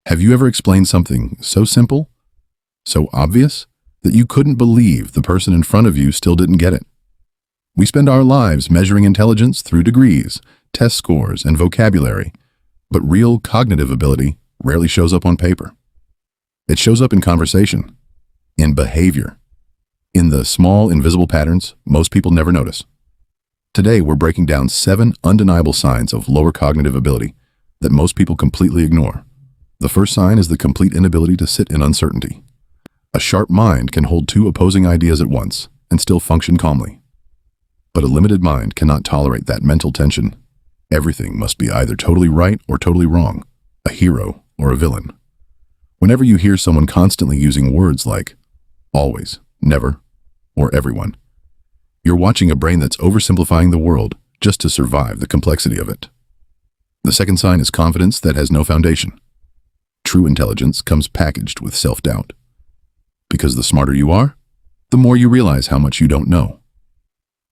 Have you ever explained something so simple, so obvious, that you couldn't believe the person in front of you still didn't get it? We spend our lives measuring intelligence through degrees, test scores, and vocabulary, but real cognitive ability rarely shows up on paper. It shows up in conversation, in behavior, in the small, invisible patterns most people never notice. Today, we're breaking down 7 undeniable signs of lower cognitive ability that most people completely ignore. The first sign is the complete inability to sit in uncertainty. A sharp mind can hold 2 opposing ideas at once and still function calmly. But a limited mind cannot tolerate that mental tension. Everything must be either totally right or totally wrong, a hero or a villain. Whenever you hear someone constantly using words like always, never, or everyone, you're watching a brain that's oversimplifying the world just to survive the complexity of it. The second sign is confidence that has no foundation. True intelligence comes packaged with self-doubt. Because the smarter you are, the more you realize how much you don't know.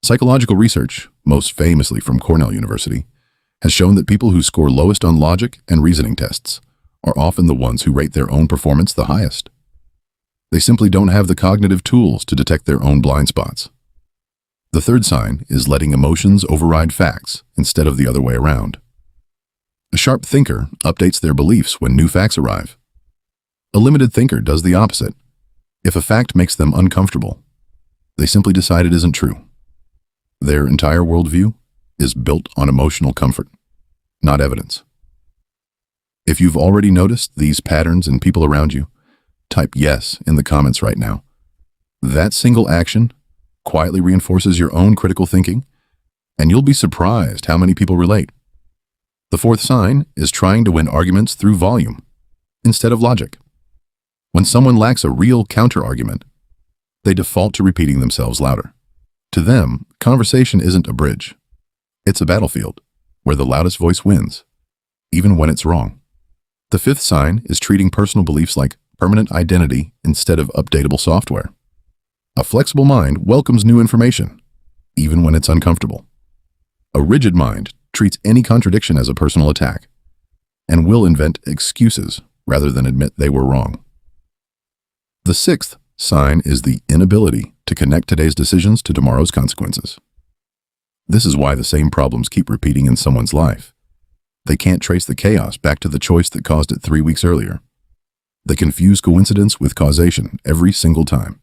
Psychological research, most famously from Cornell University, has shown that people who score lowest on logic and reasoning tests are often the ones who rate their own performance the highest. They simply don't have the cognitive tools to detect their own blind spots. The third sign is letting emotions override facts instead of the other way around. A sharp thinker updates their beliefs when new facts arrive. A limited thinker does the opposite. If a fact makes them uncomfortable, they simply decide it isn't true. Their entire worldview is built on emotional comfort, not evidence. If you've already noticed these patterns in people around you, type yes in the comments right now. That single action quietly reinforces your own critical thinking, and you'll be surprised how many people relate. The fourth sign is trying to win arguments through volume instead of logic. When someone lacks a real counter-argument, they default to repeating themselves louder. To them, conversation isn't a bridge. It's a battlefield where the loudest voice wins, even when it's wrong. The fifth sign is treating personal beliefs like permanent identity instead of updatable software. A flexible mind welcomes new information, even when it's uncomfortable. A rigid mind treats any contradiction as a personal attack and will invent excuses rather than admit they were wrong. The sixth sign is the inability to connect today's decisions to tomorrow's consequences. This is why the same problems keep repeating in someone's life. They can't trace the chaos back to the choice that caused it 3 weeks earlier. They confuse coincidence with causation every single time.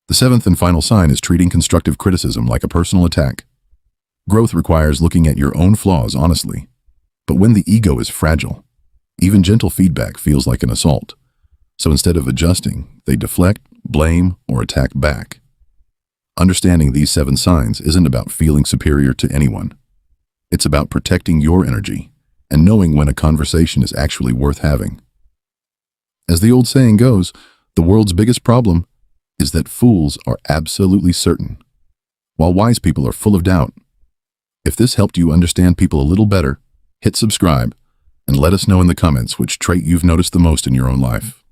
The seventh and final sign is treating constructive criticism like a personal attack. Growth requires looking at your own flaws honestly, but when the ego is fragile, even gentle feedback feels like an assault. So instead of adjusting, they deflect, blame, or attack back. Understanding these 7 signs isn't about feeling superior to anyone. It's about protecting your energy and knowing when a conversation is actually worth having. As the old saying goes, the world's biggest problem is that fools are absolutely certain, while wise people are full of doubt. If this helped you understand people a little better, hit subscribe and let us know in the comments which trait you've noticed the most in your own life.